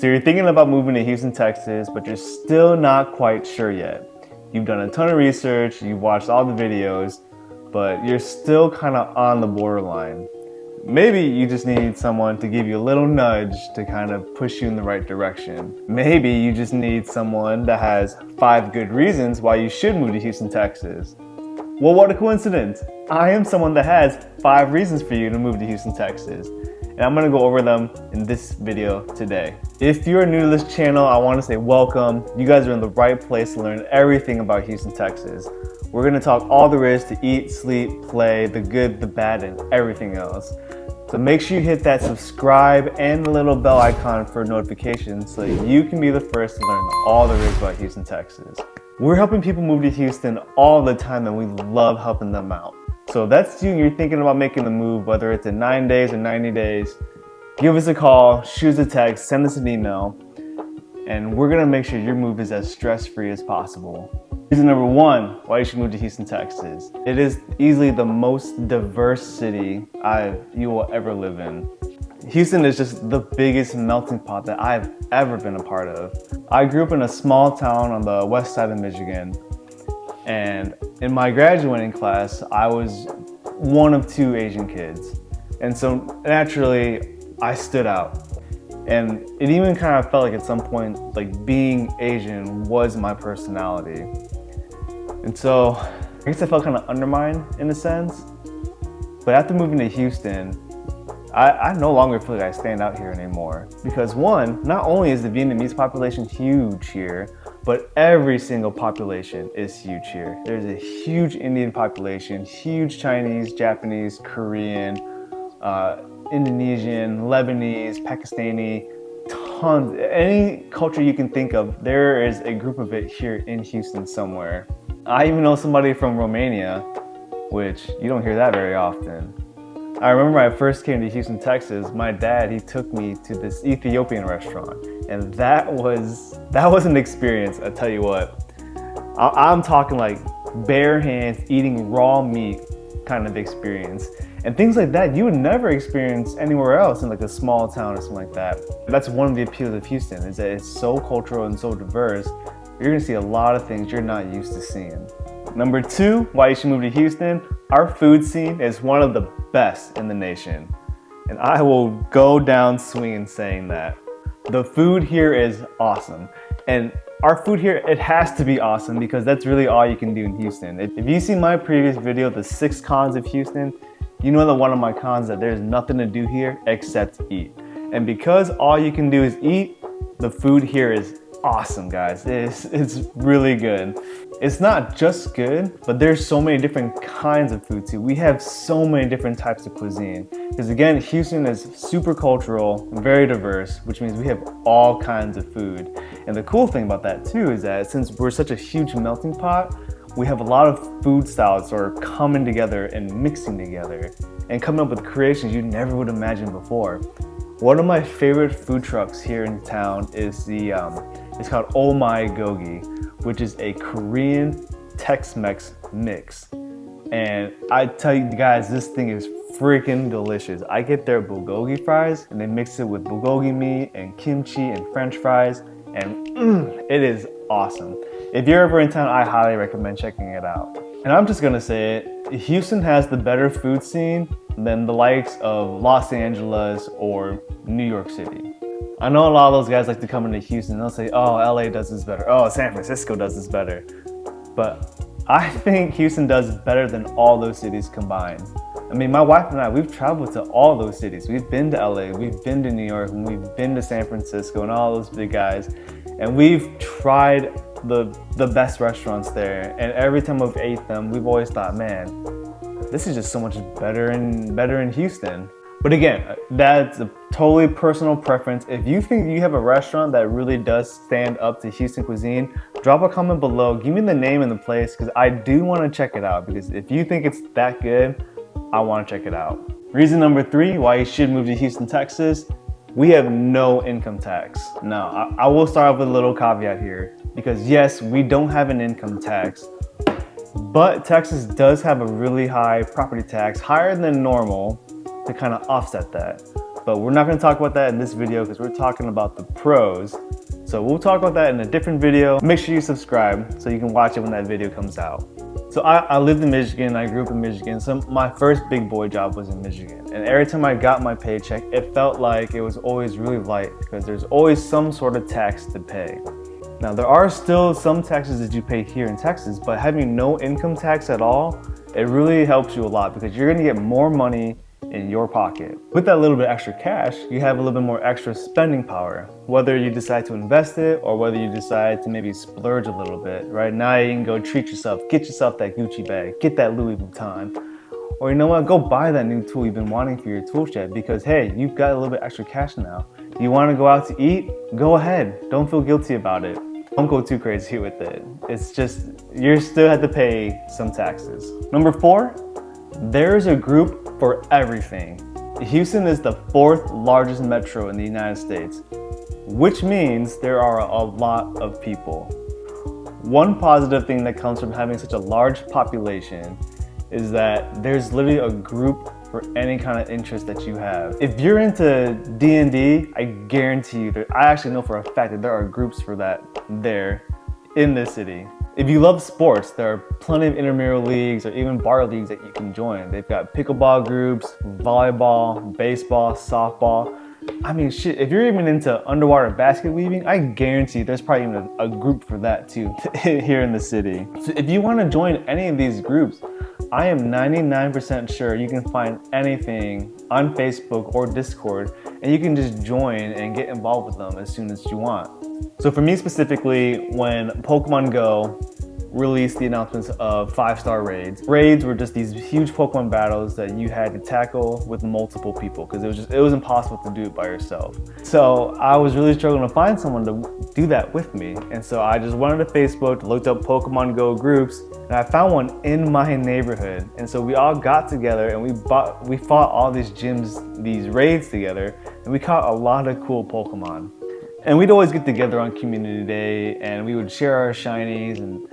So you're thinking about moving to Houston, Texas, but you're still not quite sure yet. You've done a ton of research, you've watched all the videos, but you're still kind of on the borderline. Maybe you just need someone to give you a little nudge to kind of push you in the right direction. Maybe you just need someone that has 5 good reasons why you should move to Houston, Texas. Well, what a coincidence! I am someone that has 5 reasons for you to move to Houston, Texas. And I'm gonna go over them in this video today. If you're new to this channel, I wanna say welcome. You guys are in the right place to learn everything about Houston, Texas. We're gonna talk all there is to eat, sleep, play, the good, the bad, and everything else. So make sure you hit that subscribe and the little bell icon for notifications so that you can be the first to learn all there is about Houston, Texas. We're helping people move to Houston all the time and we love helping them out. So if that's you and you're thinking about making the move, whether it's in 9 days or 90 days, give us a call, shoot us a text, send us an email, and we're gonna make sure your move is as stress-free as possible. Reason number 1 why you should move to Houston, Texas. It is easily the most diverse city you will ever live in. Houston is just the biggest melting pot that I've ever been a part of. I grew up in a small town on the west side of Michigan, and in my graduating class, I was one of 2 Asian kids. And so naturally, I stood out. And it even kind of felt like at some point, like being Asian was my personality. And so I guess I felt kind of undermined in a sense. But after moving to Houston, I no longer feel like I stand out here anymore. Because one, not only is the Vietnamese population huge here, but every single population is huge here. There's a huge Indian population, huge Chinese, Japanese, Korean, Indonesian, Lebanese, Pakistani, tons. Any culture you can think of, there is a group of it here in Houston somewhere. I even know somebody from Romania, which you don't hear that very often. I remember when I first came to Houston, Texas, my dad, he took me to this Ethiopian restaurant. And that was an experience, I tell you what. I'm talking like bare hands, eating raw meat kind of experience. And things like that you would never experience anywhere else in like a small town or something like that. That's one of the appeals of Houston, is that it's so cultural and so diverse. You're gonna see a lot of things you're not used to seeing. Number 2, why you should move to Houston. Our food scene is one of the best in the nation. And I will go down swinging saying that. The food here is awesome. And our food here, it has to be awesome because that's really all you can do in Houston. If you see my previous video, the 6 cons of Houston, you know that one of my cons that there's nothing to do here except eat. And because all you can do is eat, the food here is awesome, guys. It's really good. It's not just good, but there's so many different kinds of food too. We have so many different types of cuisine. Because again, Houston is super cultural, very diverse, which means we have all kinds of food. And the cool thing about that too is that since we're such a huge melting pot, we have a lot of food styles that are coming together and mixing together and coming up with creations you never would imagine before. One of my favorite food trucks here in town is it's called Oh My Gogi, which is a Korean Tex-Mex mix. And I tell you guys, this thing is freaking delicious. I get their bulgogi fries and they mix it with bulgogi meat and kimchi and french fries, and it is awesome. If you're ever in town, I highly recommend checking it out. And I'm just gonna say it, Houston has the better food scene than the likes of Los Angeles or New York City. I know a lot of those guys like to come into Houston and they'll say, oh, LA does this better. Oh, San Francisco does this better. But I think Houston does better than all those cities combined. I mean, my wife and I, we've traveled to all those cities. We've been to LA, we've been to New York, and we've been to San Francisco and all those big guys. And we've tried the best restaurants there. And every time we've ate them, we've always thought, man, this is just so much better in Houston. But again, that's a totally personal preference. If you think you have a restaurant that really does stand up to Houston cuisine, drop a comment below. Give me the name and the place because I do want to check it out. Because if you think it's that good, I want to check it out. Reason number 3 why you should move to Houston, Texas. We have no income tax. Now, I will start off with a little caveat here. Because yes, we don't have an income tax. But Texas does have a really high property tax, higher than normal, to kind of offset that. but we're not going to talk about that in this video because we're talking about the pros. So we'll talk about that in a different video. Make sure you subscribe so you can watch it when that video comes out. So I lived in Michigan, I grew up in Michigan, so my first big boy job was in Michigan. And every time I got my paycheck, it felt like it was always really light because there's always some sort of tax to pay. Now there are still some taxes that you pay here in Texas, but having no income tax at all, it really helps you a lot because you're gonna get more money in your pocket. With that little bit extra cash, you have a little bit more extra spending power. Whether you decide to invest it or whether you decide to maybe splurge a little bit, right? Now you can go treat yourself, get yourself that Gucci bag, get that Louis Vuitton. Or you know what, go buy that new tool you've been wanting for your tool shed because hey, you've got a little bit extra cash now. You wanna go out to eat? Go ahead, don't feel guilty about it. Don't go too crazy with it. It's just, you still have to pay some taxes. Number 4, there's a group for everything. Houston is the 4th largest metro in the United States, which means there are a lot of people. One positive thing that comes from having such a large population is that there's literally a group for any kind of interest that you have. If you're into D&D, I guarantee you that I actually know for a fact that there are groups for that there in this city. If you love sports, there are plenty of intramural leagues or even bar leagues that you can join. They've got pickleball groups, volleyball, baseball, softball. I mean, shit, if you're even into underwater basket weaving, I guarantee there's probably even a group for that too here in the city. So if you want to join any of these groups, I am 99% sure you can find anything on Facebook or Discord and you can just join and get involved with them as soon as you want. So for me specifically, when Pokemon Go released the announcements of 5-star raids. Raids were just these huge Pokemon battles that you had to tackle with multiple people because it was impossible to do it by yourself. So I was really struggling to find someone to do that with me. And so I just went to Facebook, looked up Pokemon Go groups, and I found one in my neighborhood. And so we all got together and we fought all these gyms, these raids together, and we caught a lot of cool Pokemon. And we'd always get together on community day and we would share our shinies, and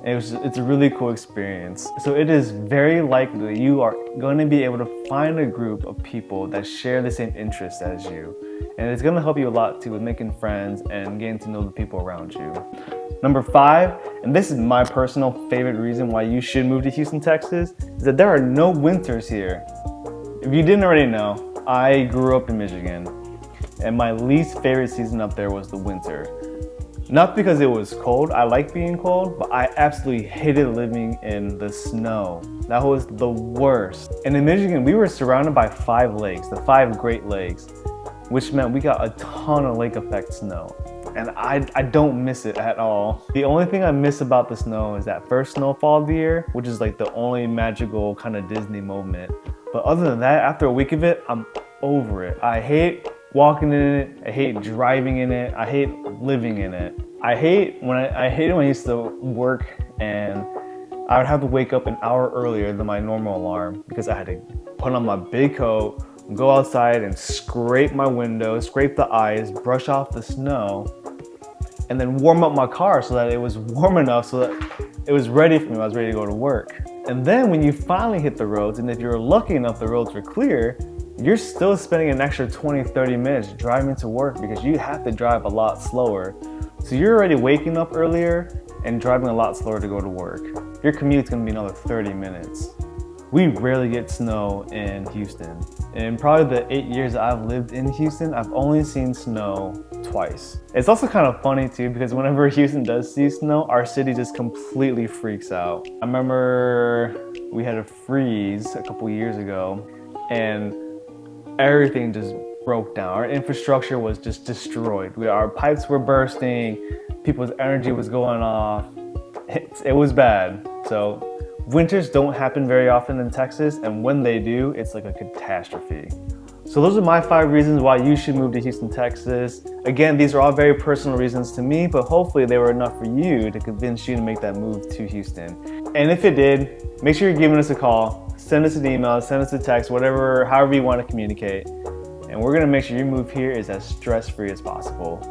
it's a really cool experience. So it is very likely you are going to be able to find a group of people that share the same interests as you. And it's going to help you a lot too with making friends and getting to know the people around you. Number 5, and this is my personal favorite reason why you should move to Houston, Texas, is that there are no winters here. If you didn't already know, I grew up in Michigan, and my least favorite season up there was the winter. Not because it was cold, I like being cold, but I absolutely hated living in the snow. That was the worst. And in Michigan, we were surrounded by 5 lakes, the 5 Great Lakes, which meant we got a ton of lake effect snow. And I don't miss it at all. The only thing I miss about the snow is that first snowfall of the year, which is like the only magical kind of Disney moment. But other than that, after a week of it, I'm over it. I hate walking in it, I hate driving in it, I hate living in it. I hated when I used to work and I would have to wake up an hour earlier than my normal alarm because I had to put on my big coat, go outside and scrape my windows, scrape the ice, brush off the snow, and then warm up my car so that it was warm enough so that it was ready for me when I was ready to go to work. And then when you finally hit the roads, and if you're lucky enough the roads were clear, you're still spending an extra 20-30 minutes driving to work because you have to drive a lot slower. So you're already waking up earlier and driving a lot slower to go to work. Your commute's gonna be another 30 minutes. We rarely get snow in Houston. In probably the 8 years that I've lived in Houston, I've only seen snow twice. It's also kind of funny too because whenever Houston does see snow, our city just completely freaks out. I remember we had a freeze a couple years ago and everything just broke down. Our infrastructure was just destroyed. Our pipes were bursting, people's energy was going off. It was bad. So winters don't happen very often in Texas, and when they do, it's like a catastrophe. So those are my 5 reasons why you should move to Houston, Texas. Again, these are all very personal reasons to me, but hopefully they were enough for you to convince you to make that move to Houston. And if it did, make sure you're giving us a call, send us an email, send us a text, however you want to communicate. And we're gonna make sure your move here is as stress-free as possible.